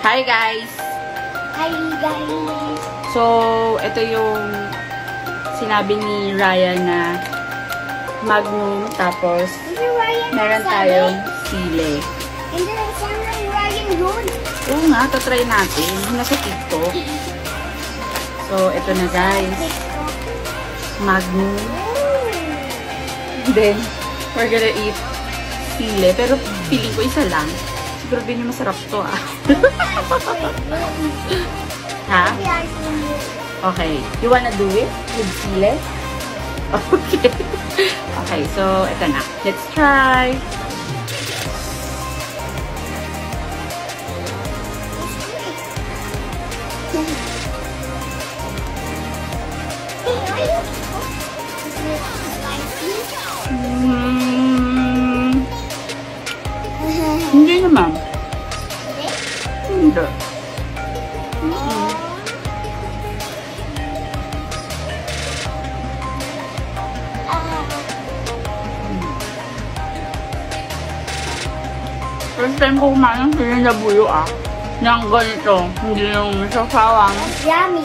Hi guys! Hi guys! So, ito yung sinabi ni Ryan na Magnum, tapos meron tayong sile. And then sama Ryan Road. Oo nga, tatry natin. Nasa TikTok. So, ito na guys. Magnum. Then, we're gonna eat sile. Pero feeling ko isa lang. Siguro din yung masarap to ah. Ha? Okay. You wanna do it with sile? Okay. Okay, so ito na. Let's try. Hindi naman. Hindi. First time ko kumain ng sili na buyo ah. Nang ganito. Hindi yung sasawang. Yummy.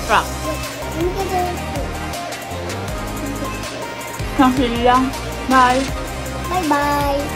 Rock. Ang sili lang. Bye. Bye-bye.